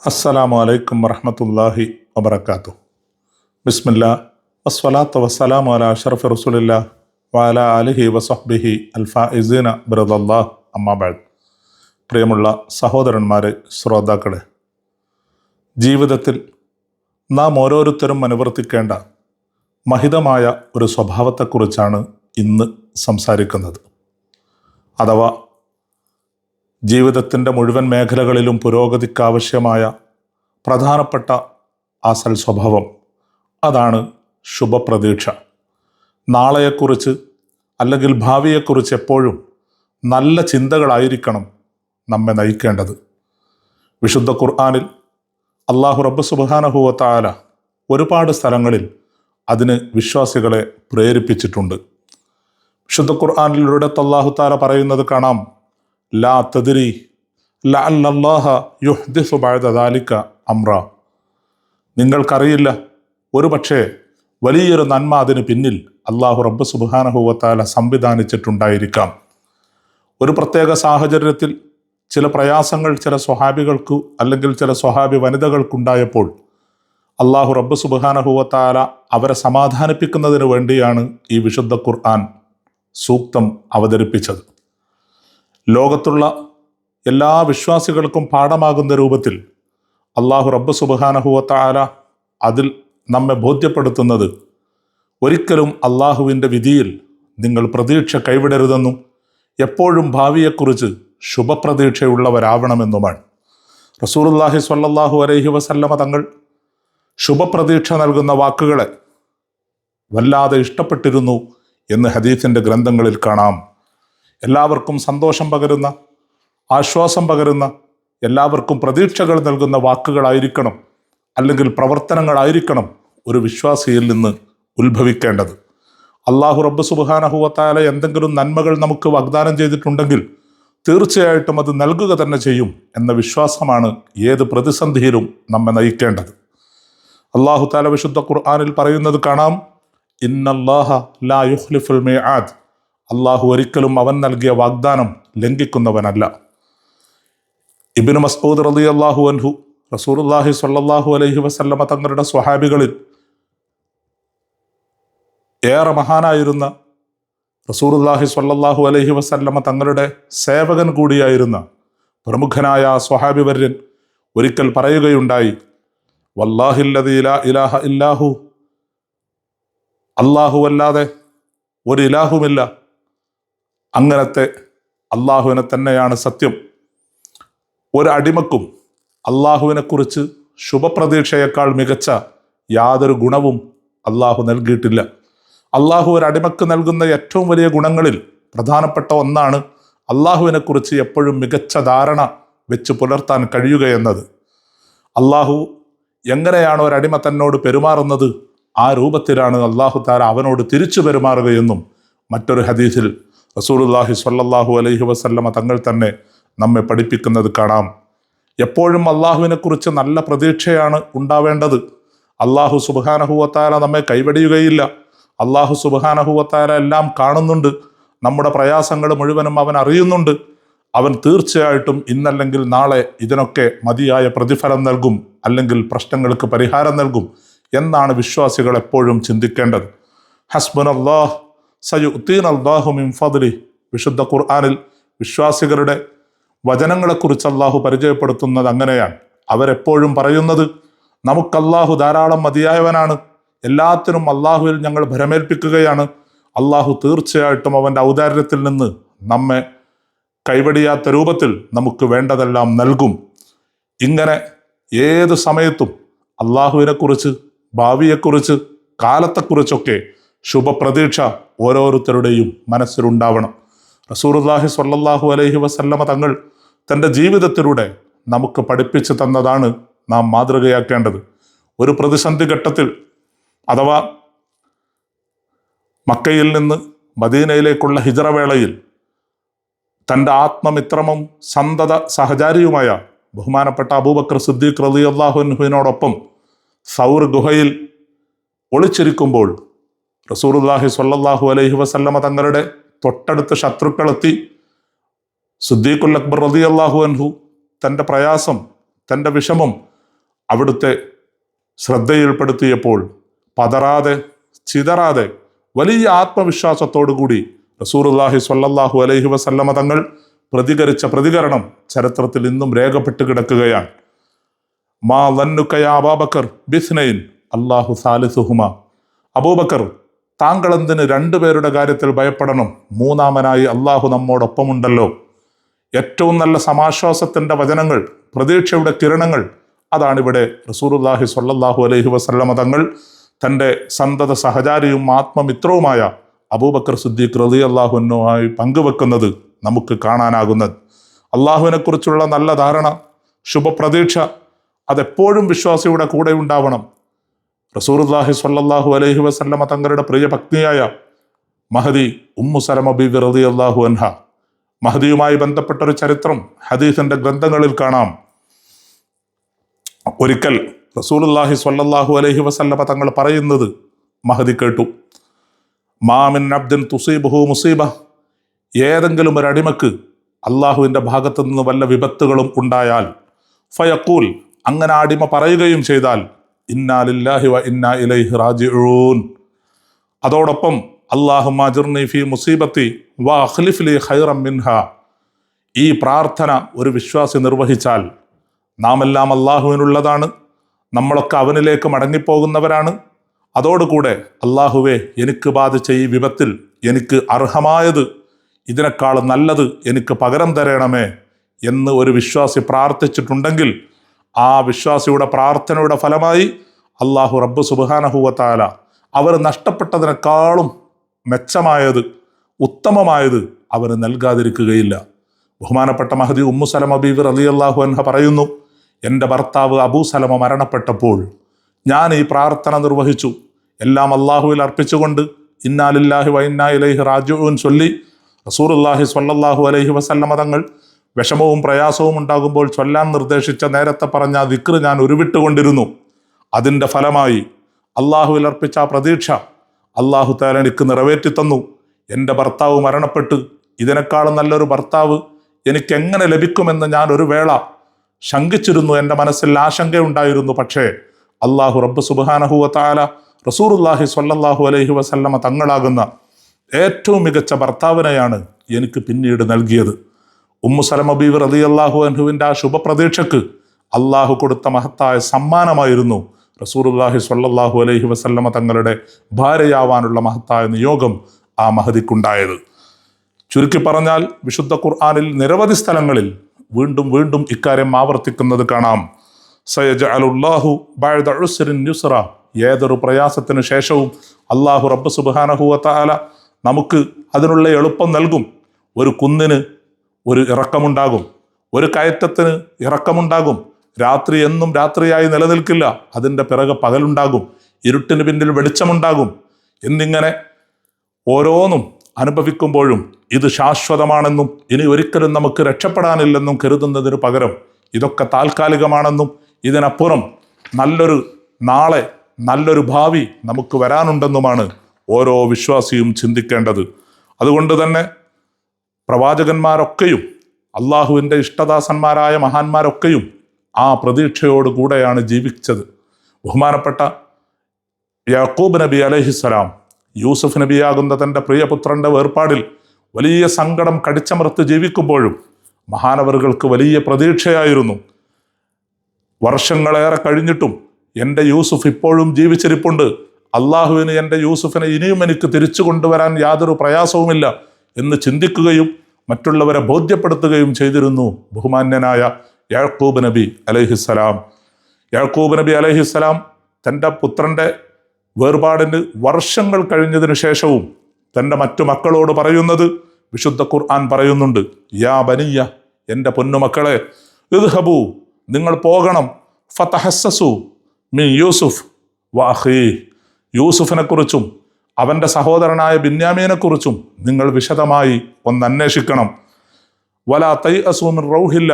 അസ്സലാമു അലൈക്കും വറഹ്മത്തുള്ളാഹി വബറകാതുഹു. ബിസ്മില്ലാ വസ്സലാത്തു വസ്സലാമു അലാ അഷ്റഫി റസൂലില്ലാ വഅലാ ആലിഹി വസഹ്ബിഹി അൽഫായിസീന ബിറദല്ലാഹ് അമ്മാ ബഅദ്. പ്രിയമുള്ള സഹോദരന്മാരെ, ശ്രോതാക്കളെ, ജീവിതത്തിൽ നാം ഓരോരുത്തരും അനുവർത്തിക്കേണ്ട മഹിതമായ ഒരു സ്വഭാവത്തെക്കുറിച്ചാണ് ഇന്ന് സംസാരിക്കുന്നത്. അഥവാ ജീവിതത്തിൻ്റെ മുഴുവൻ മേഖലകളിലും പുരോഗതിക്കാവശ്യമായ പ്രധാനപ്പെട്ട ആ സൽസ്വഭാവം, അതാണ് ശുഭപ്രതീക്ഷ. നാളെയെക്കുറിച്ച് അല്ലെങ്കിൽ ഭാവിയെക്കുറിച്ച് എപ്പോഴും നല്ല ചിന്തകളായിരിക്കണം നമ്മെ നയിക്കേണ്ടത്. വിശുദ്ധ ഖുർആനിൽ അല്ലാഹു റബ്ബ് സുബ്ഹാനഹു വ തആല ഒരുപാട് സ്ഥലങ്ങളിൽ അതിന് വിശ്വാസികളെ പ്രേരിപ്പിച്ചിട്ടുണ്ട്. വിശുദ്ധ ഖുർആനിലൂടെ അല്ലാഹു തആല പറയുന്നത് കാണാം, ലാ തദ്രി ലഅല്ലല്ലാഹ യുഹ്ദിസു ബഅദ ദാലിക അംറ. നിങ്ങൾക്കറിയില്ല, ഒരു പക്ഷേ വലിയൊരു നന്മ അതിന് പിന്നിൽ അല്ലാഹു റബ്ബ് സുബ്ഹാനഹു വ തആല സംവിധാനിച്ചിട്ടുണ്ടായിരിക്കാം. ഒരു പ്രത്യേക സാഹചര്യത്തിൽ ചില പ്രയാസങ്ങൾ ചില സ്വഹാബികൾക്ക് അല്ലെങ്കിൽ ചില സ്വഹാബി വനിതകൾക്കുണ്ടായപ്പോൾ അല്ലാഹു റബ്ബ് സുബ്ഹാനഹു വ തആല അവരെ സമാധാനിപ്പിക്കുന്നതിന് വേണ്ടിയാണ് ഈ വിശുദ്ധ ഖുർആൻ സൂക്തം അവതരിപ്പിച്ചത്. ലോകത്തുള്ള എല്ലാ വിശ്വാസികൾക്കും പാഠമാകുന്ന രൂപത്തിൽ അല്ലാഹു റബ്ബ് സുബ്ഹാനഹു വ തആല അതിൽ നമ്മെ ബോധ്യപ്പെടുത്തുന്നത്, ഒരിക്കലും അല്ലാഹുവിൻ്റെ വിധിയിൽ നിങ്ങൾ പ്രതീക്ഷ കൈവിടരുതെന്നും എപ്പോഴും ഭാവിയെക്കുറിച്ച് ശുഭപ്രതീക്ഷയുള്ളവരാവണമെന്നുമാണ്. റസൂലുള്ളാഹി സ്വല്ലല്ലാഹു അലൈഹി വസല്ലമ തങ്ങൾ ശുഭപ്രതീക്ഷ നൽകുന്ന വാക്കുകളെ വല്ലാതെ ഇഷ്ടപ്പെട്ടിരുന്നു എന്ന് ഹദീസിൻ്റെ ഗ്രന്ഥങ്ങളിൽ കാണാം. എല്ലാവർക്കും സന്തോഷം പകരുന്ന, ആശ്വാസം പകരുന്ന, എല്ലാവർക്കും പ്രതീക്ഷകൾ നൽകുന്ന വാക്കുകളായിരിക്കണം അല്ലെങ്കിൽ പ്രവർത്തനങ്ങളായിരിക്കണം ഒരു വിശ്വാസിയിൽ നിന്ന് ഉത്ഭവിക്കേണ്ടത്. അല്ലാഹു റബ്ബ് സുബ്ഹാനഹു വ തആല എന്തെങ്കിലും നന്മകൾ നമുക്ക് വാഗ്ദാനം ചെയ്തിട്ടുണ്ടെങ്കിൽ തീർച്ചയായിട്ടും അത് നൽകുക തന്നെ ചെയ്യും എന്ന വിശ്വാസമാണ് ഏത് പ്രതിസന്ധിയിലും നമ്മെ നയിക്കേണ്ടത്. അല്ലാഹു തആല വിശുദ്ധ ഖുർആനിൽ പറയുന്നത് കാണാം, ഇന്നല്ലാഹ ലാ യുഖ്ലിഫുൽ മിആദ്. അല്ലാഹു ഒരിക്കലും അവൻ നൽകിയ വാഗ്ദാനം ലംഘിക്കുന്നവനല്ല. ഇബ്നു മസ്ഊദ് റളിയല്ലാഹു അൻഹു റസൂലുള്ളാഹി സ്വല്ലല്ലാഹു അലൈഹി വസല്ലമ തങ്ങളുടെ സ്വഹാബികളിൽ ഏറെ മഹാനായിരുന്ന, റസൂലുള്ളാഹി സ്വല്ലല്ലാഹു അലൈഹി വസല്ലമ തങ്ങളുടെ സേവകൻ കൂടിയായിരുന്ന പ്രമുഖനായ സ്വഹാബി വര്യൻ ഒരിക്കൽ പറയുകയുണ്ടായി, വല്ലാഹില്ലദീ ലാ ഇലാഹ ഇല്ലാഹു, അല്ലാഹു അല്ലാതെ ഒരു ഇലാഹുമില്ല, അങ്ങനത്തെ അള്ളാഹുവിനെ തന്നെയാണ് സത്യം. ഒരു അടിമക്കും അള്ളാഹുവിനെക്കുറിച്ച് ശുഭപ്രതീക്ഷയേക്കാൾ മികച്ച യാതൊരു ഗുണവും അള്ളാഹു നൽകിയിട്ടില്ല. അള്ളാഹു ഒരു അടിമക്ക് നൽകുന്ന ഏറ്റവും വലിയ ഗുണങ്ങളിൽ പ്രധാനപ്പെട്ട ഒന്നാണ് അള്ളാഹുവിനെക്കുറിച്ച് എപ്പോഴും മികച്ച ധാരണ വെച്ച് പുലർത്താൻ കഴിയുകയെന്നത്. അള്ളാഹു എങ്ങനെയാണ് ഒരടിമ തന്നോട് പെരുമാറുന്നത്, ആ രൂപത്തിലാണ് അള്ളാഹു തആല അവനോട് തിരിച്ചു പെരുമാറുകയെന്നും മറ്റൊരു ഹദീസിൽ റസൂലുള്ളാഹി സ്വല്ലല്ലാഹു അലൈഹി വസല്ലമ തങ്ങൾ തന്നെ നമ്മെ പഠിപ്പിക്കുന്നത് കാണാം. എപ്പോഴും അള്ളാഹുവിനെക്കുറിച്ച് നല്ല പ്രതീക്ഷയാണ് ഉണ്ടാവേണ്ടത്. അള്ളാഹു സുബ്ഹാനഹു വ തആല നമ്മെ കൈവെടിയുകയില്ല. അള്ളാഹു സുബ്ഹാനഹു വ തആല എല്ലാം കാണുന്നുണ്ട്. നമ്മുടെ പ്രയാസങ്ങൾ മുഴുവനും അവൻ അറിയുന്നുണ്ട്. അവൻ തീർച്ചയായിട്ടും ഇന്നല്ലെങ്കിൽ നാളെ ഇതിനൊക്കെ മതിയായ പ്രതിഫലം നൽകും, അല്ലെങ്കിൽ പ്രശ്നങ്ങൾക്ക് പരിഹാരം നൽകും എന്നാണ് വിശ്വാസികൾ എപ്പോഴും ചിന്തിക്കേണ്ടത്. ഹസ്ബുനല്ലാഹ് സയുഅ്തീനല്ലാഹു മിൻ ഫദ്ലി. വിശുദ്ധ ഖുർആനിൽ വിശ്വാസികളുടെ വചനങ്ങളെക്കുറിച്ച് അല്ലാഹു പരിചയപ്പെടുത്തുന്നത് അങ്ങനെയാണ്. അവരെപ്പോഴും പറയുന്നത്, നമുക്ക് അല്ലാഹു ധാരാളം മതിയായവനാണ്, എല്ലാത്തിനും അല്ലാഹുവിൽ ഞങ്ങൾ ഭരമേൽപ്പിക്കുകയാണ്, അല്ലാഹു തീർച്ചയായിട്ടും അവൻ്റെ ഔദാര്യത്തിൽ നിന്ന് നമ്മെ കൈവടിയാത്ത രൂപത്തിൽ നമുക്ക് വേണ്ടതെല്ലാം നൽകും. ഇങ്ങനെ ഏത് സമയത്തും അല്ലാഹുവിനെക്കുറിച്ച്, ഭാവിയെക്കുറിച്ച്, കാലത്തെക്കുറിച്ചൊക്കെ ശുഭപ്രതീക്ഷ ഓരോരുത്തരുടെയും മനസ്സിലുണ്ടാവണം. റസൂലുള്ളാഹി സ്വല്ലല്ലാഹു അലൈഹി വസല്ലമ തങ്ങൾ തൻ്റെ ജീവിതത്തിലൂടെ നമുക്ക് പഠിപ്പിച്ചു തന്നതാണ് നാം മാതൃകയാക്കേണ്ടത്. ഒരു പ്രതിസന്ധി ഘട്ടത്തിൽ, അഥവാ മക്കയിൽ നിന്ന് മദീനയിലേക്കുള്ള ഹിജ്റ വേളയിൽ തൻ്റെ ആത്മമിത്രമും സന്തത സഹചാരിയുമായ ബഹുമാനപ്പെട്ട അബൂബക്കർ സിദ്ദീഖ് റളിയല്ലാഹു അൻഹുവിനോടൊപ്പം സൗർ ഗുഹയിൽ ഒളിച്ചിരിക്കുമ്പോൾ റസൂലുള്ളാഹി സ്വല്ലല്ലാഹു അലൈഹി വസല്ലമ തങ്ങളുടെ തൊട്ടടുത്ത് ശത്രുക്കളെത്തി സിദ്ദീഖുൽ അക്ബർ റളിയല്ലാഹു അൻഹു തൻ്റെ പ്രയാസം, തൻ്റെ വിഷമം അവിടുത്തെ ശ്രദ്ധയിൽപ്പെടുത്തിയപ്പോൾ പതറാതെ ചിതറാതെ വലിയ ആത്മവിശ്വാസത്തോടുകൂടി റസൂലുള്ളാഹി സ്വല്ലല്ലാഹു അലൈഹി വസല്ലമ തങ്ങൾ പ്രതികരിച്ച പ്രതികരണം ചരിത്രത്തിൽ ഇന്നും രേഖപ്പെട്ട് കിടക്കുകയാണ്. മാ ലന്നുക യാ അബൂബക്കർ ബിസ്നൈൻ അല്ലാഹു സാലിസുഹുമ. അബൂബക്കർ, താങ്കൾ എന്തിന് രണ്ടുപേരുടെ കാര്യത്തിൽ ഭയപ്പെടണം? മൂന്നാമനായി അള്ളാഹു നമ്മോടൊപ്പമുണ്ടല്ലോ. ഏറ്റവും നല്ല സമാശ്വാസത്തിന്റെ വചനങ്ങൾ, പ്രതീക്ഷയുടെ കിരണങ്ങൾ, അതാണിവിടെ റസൂലുള്ളാഹി സ്വല്ലല്ലാഹു അലൈഹി വസല്ലമ തങ്ങൾ തൻ്റെ സന്തത സഹചാരിയും ആത്മമിത്രവുമായ അബൂബക്കർ സിദ്ദീഖ് റളിയല്ലാഹു അൻഹുമായി പങ്കുവെക്കുന്നത് നമുക്ക് കാണാനാകുന്നത്. അള്ളാഹുവിനെ കുറിച്ചുള്ള നല്ല ധാരണ, ശുഭപ്രതീക്ഷ അതെപ്പോഴും വിശ്വാസിയുടെ കൂടെ ഉണ്ടാവണം. റസൂലുള്ളാഹി സ്വല്ലല്ലാഹു അലൈഹി വസല്ലമ തങ്ങളുടെ പ്രിയ പത്നിയായ മഹദി ഉമ്മു സലമ ബീവി റളിയല്ലാഹു അൻഹ, മഹദിയുമായി ബന്ധപ്പെട്ടൊരു ചരിത്രം ഹദീസിന്റെ ഗ്രന്ഥങ്ങളിൽ കാണാം. ഒരിക്കൽ റസൂലുള്ളാഹി സ്വല്ലല്ലാഹു അലൈഹി വസല്ലമ തങ്ങൾ പറയുന്നത് മഹദി കേട്ടു. മാമിൻ അബ്ദിൻ തുസീബുഹു മുസീബ. ഏതെങ്കിലും ഒരു അടിമക്ക് അള്ളാഹുവിൻ്റെ ഭാഗത്തു നിന്ന് വല്ല വിപത്തുകളും ഉണ്ടായാൽ ഫയഖൂൽ, അങ്ങനെ അടിമ പറയുകയും ചെയ്താൽ ഇന്നാ ലില്ലാഹി വ ഇന്നാ ഇലൈഹി റാജിഊൻ, അതോടൊപ്പം അല്ലാഹുമ്മ അജിർനി ഫീ മുസീബത്തി വ അഖ്ലിഫ് ലി ഖൈറൻ മിൻഹാ, ഈ പ്രാർത്ഥന ഒരു വിശ്വാസി നിർവഹിച്ചാൽ, നാം എല്ലാം അള്ളാഹുവിനുള്ളതാണ്, നമ്മളൊക്കെ അവനിലേക്ക് മടങ്ങിപ്പോകുന്നവരാണ്, അതോടുകൂടെ അള്ളാഹുവേ എനിക്ക് ബാധിച്ച ഈ വിപത്തിൽ എനിക്ക് അർഹമായത്, ഇതിനേക്കാൾ നല്ലത് എനിക്ക് പകരം തരണമേ എന്ന് ഒരു വിശ്വാസി പ്രാർത്ഥിച്ചിട്ടുണ്ടെങ്കിൽ ആ വിശ്വാസിയുടെ പ്രാർത്ഥനയുടെ ഫലമായി അള്ളാഹു റബ്ബ് സുബ്ഹാനഹു വ തആല അവർ നഷ്ടപ്പെട്ടതിനേക്കാളും മെച്ചമായത്, ഉത്തമമായത് അവന് നൽകാതിരിക്കുകയില്ല. ബഹുമാനപ്പെട്ട മഹദി ഉമ്മു സലമ ബീവി റളിയല്ലാഹു അൻഹ പറയുന്നു, എൻ്റെ ഭർത്താവ് അബൂ സലമ മരണപ്പെട്ടപ്പോൾ ഞാൻ ഈ പ്രാർത്ഥന നിർവഹിച്ചു. എല്ലാം അള്ളാഹുവിൽ അർപ്പിച്ചുകൊണ്ട് ഇന്നാ ലില്ലാഹി വ ഇന്നാ ഇലൈഹി റാജിഊൻ ചൊല്ലി റസൂലുള്ളാഹി സ്വല്ലല്ലാഹു അലൈഹി വസല്ലമ തങ്ങൾ വിഷമവും പ്രയാസവും ഉണ്ടാകുമ്പോൾ ചൊല്ലാൻ നിർദ്ദേശിച്ച നേരത്തെ പറഞ്ഞ ദിക്ർ ഞാൻ ഉരുവിട്ടുകൊണ്ടിരുന്നു. അതിൻ്റെ ഫലമായി അള്ളാഹുവിൽ അർപ്പിച്ച ആ പ്രതീക്ഷ അള്ളാഹു തആല എനിക്ക് നിറവേറ്റി തന്നു. എൻ്റെ ഭർത്താവ് മരണപ്പെട്ട് ഇതിനേക്കാളും നല്ലൊരു ഭർത്താവ് എനിക്ക് എങ്ങനെ ലഭിക്കുമെന്ന് ഞാൻ ഒരു വേള ശങ്കിച്ചിരുന്നു. എൻ്റെ മനസ്സിൽ ആശങ്കയുണ്ടായിരുന്നു. പക്ഷേ അള്ളാഹു റബ്ബ് സുബ്ഹാനഹു വ തആല റസൂലുള്ളാഹി സ്വല്ലല്ലാഹു അലൈഹി വസല്ലമ തങ്ങളാകുന്ന ഏറ്റവും മികച്ച ഭർത്താവിനെയാണ് എനിക്ക് പിന്നീട് നൽകിയത്. ഉമ്മു സലമ ബീവി റളിയല്ലാഹു അൻഹുവിൻ്റെ ആ ശുഭപ്രതീക്ഷയ്ക്ക് അള്ളാഹു കൊടുത്ത മഹത്തായ സമ്മാനമായിരുന്നു റസൂലുള്ളാഹി സ്വല്ലല്ലാഹു അലൈഹി വസല്ലമ തങ്ങളുടെ ഭാര്യയാവാനുള്ള മഹത്തായ നിയോഗം ആ മഹദിക്കുണ്ടായത്. ചുരുക്കി പറഞ്ഞാൽ വിശുദ്ധ ഖുർആനിൽ നിരവധി സ്ഥലങ്ങളിൽ വീണ്ടും വീണ്ടും ഇക്കാര്യം ആവർത്തിക്കുന്നത് കാണാം. സയജഅലുല്ലാഹു ബഅദ ഉസ്രിൻ യുസ്റ, ഏതൊരു പ്രയാസത്തിന് ശേഷവും അള്ളാഹു റബ്ബ് സുബ്ഹാനഹു വ തആല നമുക്ക് അതിനുള്ള എളുപ്പം നൽകും. ഒരു കുന്നിന് ഒരു ഇറക്കമുണ്ടാകും, ഒരു കയറ്റത്തിന് ഇറക്കമുണ്ടാകും. രാത്രി എന്നും രാത്രിയായി നിലനിൽക്കില്ല, അതിൻ്റെ പിറകെ പകലുണ്ടാകും. ഇരുട്ടിന് പിന്നിൽ വെളിച്ചമുണ്ടാകും. എന്നിങ്ങനെ ഓരോന്നും അനുഭവിക്കുമ്പോഴും ഇത് ശാശ്വതമാണെന്നും ഇനി ഒരിക്കലും നമുക്ക് രക്ഷപ്പെടാനില്ലെന്നും കരുതുന്നതിന് പകരം ഇതൊക്കെ താൽക്കാലികമാണെന്നും ഇതിനപ്പുറം നല്ലൊരു നാളെ, നല്ലൊരു ഭാവി നമുക്ക് വരാനുണ്ടെന്നുമാണ് ഓരോ വിശ്വാസിയും ചിന്തിക്കേണ്ടത്. അതുകൊണ്ട് തന്നെ പ്രവാചകന്മാരൊക്കെയും അള്ളാഹുവിൻ്റെ ഇഷ്ടദാസന്മാരായ മഹാന്മാരൊക്കെയും ആ പ്രതീക്ഷയോടുകൂടെയാണ് ജീവിച്ചത്. ബഹുമാനപ്പെട്ട യാക്കൂബ് നബി അലൈഹിസ്സലാം യൂസുഫ് നബിയാകുന്ന തൻ്റെ പ്രിയപുത്രൻ്റെ വേർപാടിൽ വലിയ സങ്കടം കടിച്ചമർത്ത് ജീവിക്കുമ്പോഴും മഹാനവറുകൾക്ക് വലിയ പ്രതീക്ഷയായിരുന്നു. വർഷങ്ങളേറെ കഴിഞ്ഞിട്ടും എൻ്റെ യൂസുഫ് ഇപ്പോഴും ജീവിച്ചിരിപ്പുണ്ട്, അള്ളാഹുവിന് എൻ്റെ യൂസുഫിനെ ഇനിയും എനിക്ക് തിരിച്ചു കൊണ്ടുവരാൻ യാതൊരു പ്രയാസവുമില്ല എന്ന് ചിന്തിക്കുകയും മറ്റുള്ളവരെ ബോധ്യപ്പെടുത്തുകയും ചെയ്തിരുന്നു ബഹുമാന്യനായ യാക്കൂബ് നബി അലൈഹിസ്സലാം. യാക്കൂബ് നബി അലൈഹിസ്സലാം തൻ്റെ പുത്രൻ്റെ വേർപാടിന് വർഷങ്ങൾ കഴിഞ്ഞതിന് ശേഷവും തൻ്റെ മറ്റു മക്കളോട് പറയുന്നത് വിശുദ്ധ ഖുർആൻ പറയുന്നുണ്ട്. യാ ബനിയ, എൻ്റെ പൊന്നുമക്കളെ, ഇദ്ഹബൂ, നിങ്ങൾ പോകണം, ഫതഹസ്സസു മിൻ യൂസുഫ് വ അഖീ, യൂസുഫിനെ കുറിച്ചും അവൻ്റെ സഹോദരനായ ബിന്യാമീനെ കുറിച്ചും നിങ്ങൾ വിശദമായി ഒന്ന് അന്വേഷിക്കണം. വലാ തൈഅസൂ മിൻ റൗഹില്ല,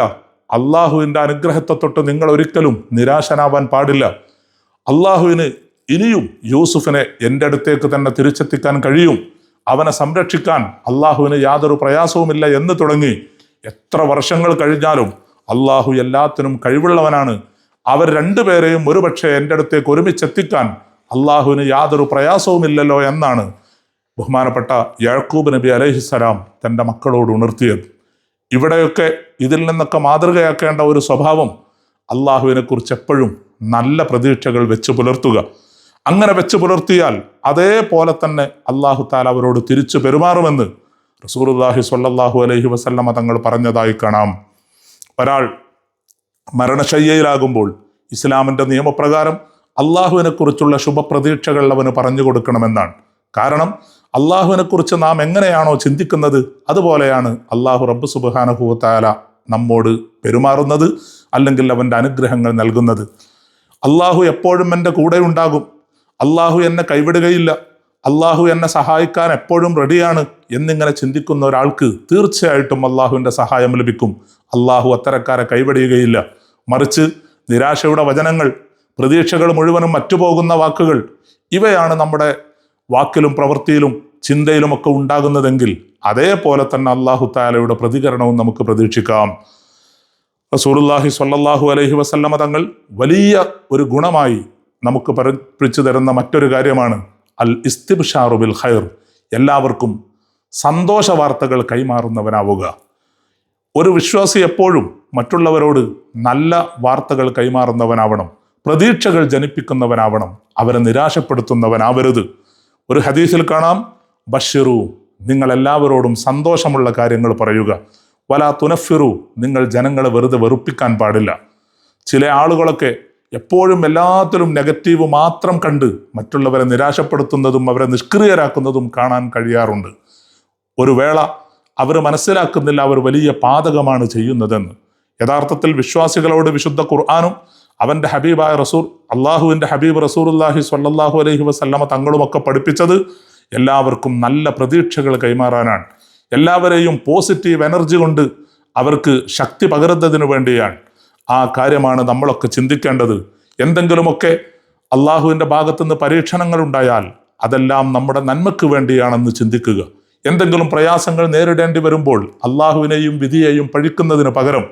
അള്ളാഹുവിൻ്റെ അനുഗ്രഹത്തെ തൊട്ട് നിങ്ങൾ ഒരിക്കലും നിരാശനാവാൻ പാടില്ല. അള്ളാഹുവിന് ഇനിയും യൂസുഫിനെ എൻ്റെ അടുത്തേക്ക് തന്നെ തിരിച്ചെത്തിക്കാൻ കഴിയും, അവനെ സംരക്ഷിക്കാൻ അള്ളാഹുവിന് യാതൊരു പ്രയാസവുമില്ല എന്ന് തുടങ്ങി എത്ര വർഷങ്ങൾ കഴിഞ്ഞാലും അള്ളാഹു എല്ലാത്തിനും കഴിവുള്ളവനാണ്. അവർ രണ്ടുപേരെയും ഒരുപക്ഷെ എൻ്റെ അടുത്തേക്ക് ഒരുമിച്ചെത്തിക്കാൻ അള്ളാഹുവിന് യാതൊരു പ്രയാസവുമില്ലല്ലോ എന്നാണ് ബഹുമാനപ്പെട്ട യാക്കൂബ് നബി അലൈഹിസ്സലാം തൻ്റെ മക്കളോട് ഉണർത്തിയത്. ഇവിടെയൊക്കെ ഇതിൽ നിന്നൊക്കെ മാതൃകയാക്കേണ്ട ഒരു സ്വഭാവം അള്ളാഹുവിനെ കുറിച്ച് എപ്പോഴും നല്ല പ്രതീക്ഷകൾ വെച്ച് പുലർത്തുക. അങ്ങനെ വെച്ച് പുലർത്തിയാൽ അതേപോലെ തന്നെ അള്ളാഹു താല അവരോട് തിരിച്ചു പെരുമാറുമെന്ന് റസൂലുള്ളാഹി സ്വല്ലല്ലാഹു അലൈഹി വസല്ലമ തങ്ങൾ പറഞ്ഞതായി കാണാം. ഒരാൾ മരണശയ്യയിലാകുമ്പോൾ ഇസ്ലാമിൻ്റെ നിയമപ്രകാരം അള്ളാഹുവിനെ കുറിച്ചുള്ള ശുഭപ്രതീക്ഷകൾ അവന് പറഞ്ഞു കൊടുക്കണമെന്നാണ്. കാരണം അള്ളാഹുവിനെ കുറിച്ച് നാം എങ്ങനെയാണോ ചിന്തിക്കുന്നത് അതുപോലെയാണ് അള്ളാഹു റബ്ബ് സുബ്ഹാനഹു വ തആല നമ്മോട് പെരുമാറുന്നത്, അല്ലെങ്കിൽ അവൻ്റെ അനുഗ്രഹങ്ങൾ നൽകുന്നത്. അള്ളാഹു എപ്പോഴും എൻ്റെ കൂടെ ഉണ്ടാകും, അള്ളാഹു എന്നെ കൈവിടുകയില്ല, അള്ളാഹു എന്നെ സഹായിക്കാൻ എപ്പോഴും റെഡിയാണ് എന്നിങ്ങനെ ചിന്തിക്കുന്ന ഒരാൾക്ക് തീർച്ചയായിട്ടും അള്ളാഹുവിൻ്റെ സഹായം ലഭിക്കും. അള്ളാഹു അത്തരക്കാരെ കൈവിടുകയില്ല. മറിച്ച് നിരാശയുടെ വചനങ്ങൾ, പ്രതീക്ഷകൾ മുഴുവനും മറ്റുപോകുന്ന വാക്കുകൾ, ഇവയാണ് നമ്മുടെ വാക്കിലും പ്രവൃത്തിയിലും ചിന്തയിലുമൊക്കെ ഉണ്ടാകുന്നതെങ്കിൽ അതേപോലെ തന്നെ അള്ളാഹു തആലയുടെ പ്രതികരണവും നമുക്ക് പ്രതീക്ഷിക്കാം. റസൂലുള്ളാഹി സ്വല്ലല്ലാഹു അലൈഹി വസല്ലമ തങ്ങൾ വലിയ ഒരു ഗുണമായി നമുക്ക് പഠിപ്പിച്ചു തരുന്ന മറ്റൊരു കാര്യമാണ് അൽ ഇസ്തിബ്ഷാറു ബിൽ ഖൈർ. എല്ലാവർക്കും സന്തോഷ വാർത്തകൾ കൈമാറുന്നവനാവുക. ഒരു വിശ്വാസി എപ്പോഴും മറ്റുള്ളവരോട് നല്ല വാർത്തകൾ കൈമാറുന്നവനാവണം, പ്രതീക്ഷകൾ ജനിപ്പിക്കുന്നവനാവണം, അവരെ നിരാശപ്പെടുത്തുന്നവനാവരുത്. ഒരു ഹദീസിൽ കാണാം, ബഷിറു, നിങ്ങൾ എല്ലാവരോടും സന്തോഷമുള്ള കാര്യങ്ങൾ പറയുക, വലാ തുനഫിറു, നിങ്ങൾ ജനങ്ങളെ വെറുതെ വെറുപ്പിക്കാൻ പാടില്ല. ചില ആളുകളൊക്കെ എപ്പോഴും എല്ലാത്തിലും നെഗറ്റീവ് മാത്രം കണ്ട് മറ്റുള്ളവരെ നിരാശപ്പെടുത്തുന്നതും അവരെ നിഷ്ക്രിയരാക്കുന്നതും കാണാൻ കഴിയാറുണ്ട്. ഒരു വേള അവർ മനസ്സിലാക്കുന്നില്ല അവർ വലിയ പാതകമാണ് ചെയ്യുന്നതെന്ന്. യഥാർത്ഥത്തിൽ വിശ്വാസികളോട് വിശുദ്ധ ഖുർആനും അവൻ്റെ ഹബീബായ അള്ളാഹുവിൻ്റെ ഹബീബ് റസൂലുള്ളാഹി സ്വല്ലല്ലാഹു അലൈഹി വസല്ലമ തങ്ങളുമൊക്കെ പഠിപ്പിച്ചത് എല്ലാവർക്കും നല്ല പ്രതീക്ഷകൾ കൈമാറാനാണ്. എല്ലാവരെയും പോസിറ്റീവ് എനർജി കൊണ്ട് അവർക്ക് ശക്തി പകരുന്നതിന് വേണ്ടിയാണ്. ആ കാര്യമാണ് നമ്മളൊക്കെ ചിന്തിക്കേണ്ടത്. എന്തെങ്കിലുമൊക്കെ അള്ളാഹുവിൻ്റെ ഭാഗത്തുനിന്ന് പരീക്ഷണങ്ങൾ ഉണ്ടായാൽ അതെല്ലാം നമ്മുടെ നന്മയ്ക്ക് വേണ്ടിയാണെന്ന് ചിന്തിക്കുക. എന്തെങ്കിലും പ്രയാസങ്ങൾ നേരിടേണ്ടി വരുമ്പോൾ അള്ളാഹുവിനെയും വിധിയെയും പഴിക്കുന്നതിന് പകരം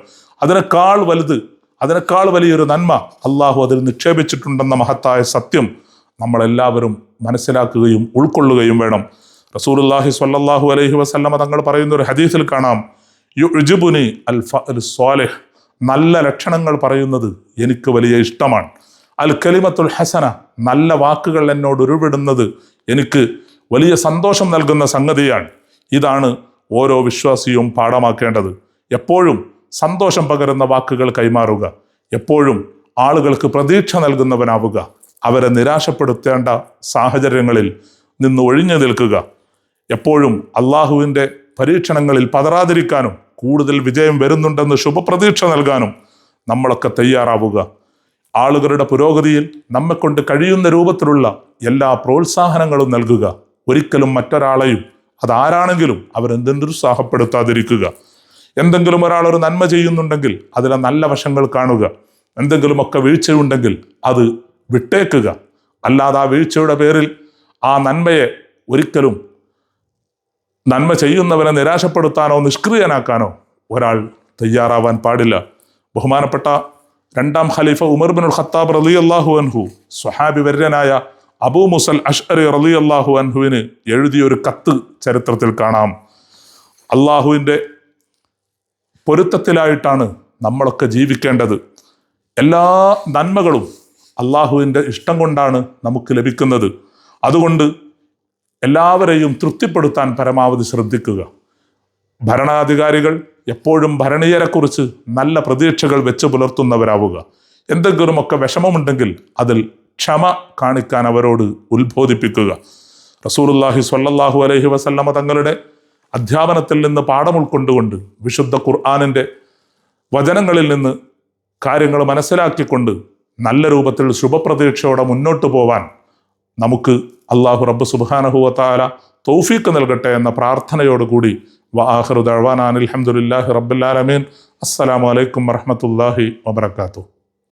അതിനേക്കാൾ വലിയൊരു നന്മ അള്ളാഹു അതിൽ നിക്ഷേപിച്ചിട്ടുണ്ടെന്ന മഹത്തായ സത്യം നമ്മളെല്ലാവരും മനസ്സിലാക്കുകയും ഉൾക്കൊള്ളുകയും വേണം. റസൂലുള്ളാഹി സ്വല്ലല്ലാഹു അലൈഹി വസല്ലമ തങ്ങൾ പറയുന്ന ഒരു ഹദീസിൽ കാണാം, യുഅ്ജിബുനി അൽ ഫഅൽ സ്വാലിഹ്, നല്ല ലക്ഷണങ്ങൾ പറയുന്നത് എനിക്ക് വലിയ ഇഷ്ടമാണ്. അൽ കലിമത്തുൽ ഹസന, നല്ല വാക്കുകൾ എന്നോട് ഉരുവിടുന്നത് എനിക്ക് വലിയ സന്തോഷം നൽകുന്ന സംഗതിയാണ്. ഇതാണ് ഓരോ വിശ്വാസിയും പാഠമാക്കേണ്ടത്. എപ്പോഴും സന്തോഷം പകരുന്ന വാക്കുകൾ കൈമാറുക, എപ്പോഴും ആളുകൾക്ക് പ്രതീക്ഷ നൽകുന്നവനാവുക, അവരെ നിരാശപ്പെടുത്തേണ്ട സാഹചര്യങ്ങളിൽ നിന്ന് ഒഴിഞ്ഞു നിൽക്കുക, എപ്പോഴും അള്ളാഹുവിൻ്റെ പരീക്ഷണങ്ങളിൽ പതറാതിരിക്കാനും കൂടുതൽ വിജയം വരുന്നുണ്ടെന്ന് ശുഭപ്രതീക്ഷ നൽകാനും നമ്മളൊക്കെ തയ്യാറാവുക. ആളുകളുടെ പുരോഗതിയിൽ നമ്മെക്കൊണ്ട് കഴിയുന്ന രൂപത്തിലുള്ള എല്ലാ പ്രോത്സാഹനങ്ങളും നൽകുക. ഒരിക്കലും മറ്റൊരാളെയും, അതാരാണെങ്കിലും, അവരെന്തെങ്കിലും നിരുത്സാഹപ്പെടുത്താതിരിക്കുക. എന്തെങ്കിലും ഒരാൾ ഒരു നന്മ ചെയ്യുന്നുണ്ടെങ്കിൽ അതിലെ നല്ല വശങ്ങൾ കാണുക, എന്തെങ്കിലുമൊക്കെ വീഴ്ചയുണ്ടെങ്കിൽ അത് വിട്ടേക്കുക. അല്ലാതെ ആ വീഴ്ചയുടെ പേരിൽ ആ നന്മയെ ഒരിക്കലും, നന്മ ചെയ്യുന്നവനെ നിരാശപ്പെടുത്താനോ നിഷ്ക്രിയനാക്കാനോ ഒരാൾ തയ്യാറാവാൻ പാടില്ല. ബഹുമാനപ്പെട്ട രണ്ടാം ഖലീഫ ഉമർ ബിനുൽ ഖത്താബ് റളിയല്ലാഹു അൻഹു സ്വഹാബി വര്യനായ അബൂ മുസൽ അശ്അരി റളിയല്ലാഹു അൻഹുവിന് എഴുതിയൊരു കത്ത് ചരിത്രത്തിൽ കാണാം. അള്ളാഹുവിൻ്റെ പൊരുത്തത്തിലായിട്ടാണ് നമ്മളൊക്കെ ജീവിക്കേണ്ടത്. എല്ലാ നന്മകളും അള്ളാഹുവിൻ്റെ ഇഷ്ടം കൊണ്ടാണ് നമുക്ക് ലഭിക്കുന്നത്. അതുകൊണ്ട് എല്ലാവരെയും തൃപ്തിപ്പെടുത്താൻ പരമാവധി ശ്രദ്ധിക്കുക. ഭരണാധികാരികൾ എപ്പോഴും ഭരണീയരെക്കുറിച്ച് നല്ല പ്രതീക്ഷകൾ വെച്ച് പുലർത്തുന്നവരാവുക. എന്തെങ്കിലുമൊക്കെ വിഷമമുണ്ടെങ്കിൽ അതിൽ ക്ഷമ കാണിക്കാൻ അവരോട് ഉത്ബോധിപ്പിക്കുക. റസൂലുള്ളാഹി സ്വല്ലല്ലാഹു അലൈഹി വസല്ലമ തങ്ങളുടെ അധ്യാപനത്തിൽ നിന്ന് പാഠം ഉൾക്കൊണ്ടുകൊണ്ട് വിശുദ്ധ ഖുർആനിൻ്റെ വചനങ്ങളിൽ നിന്ന് കാര്യങ്ങൾ മനസ്സിലാക്കിക്കൊണ്ട് നല്ല രൂപത്തിൽ ശുഭപ്രതീക്ഷയോടെ മുന്നോട്ട് പോവാൻ നമുക്ക് അല്ലാഹു റബ്ബ് സുബ്ഹാനഹു വ തആല തൗഫീഖ് നൽകട്ടെ എന്ന പ്രാർത്ഥനയോടുകൂടി വആഖിറു ദഅ്വാനാ അൽഹംദുലില്ലാഹി റബ്ബിൽ ആലമീൻ. അസ്സലാമു അലൈക്കും വറഹ്മത്തുള്ളാഹി വബറകാതുഹു.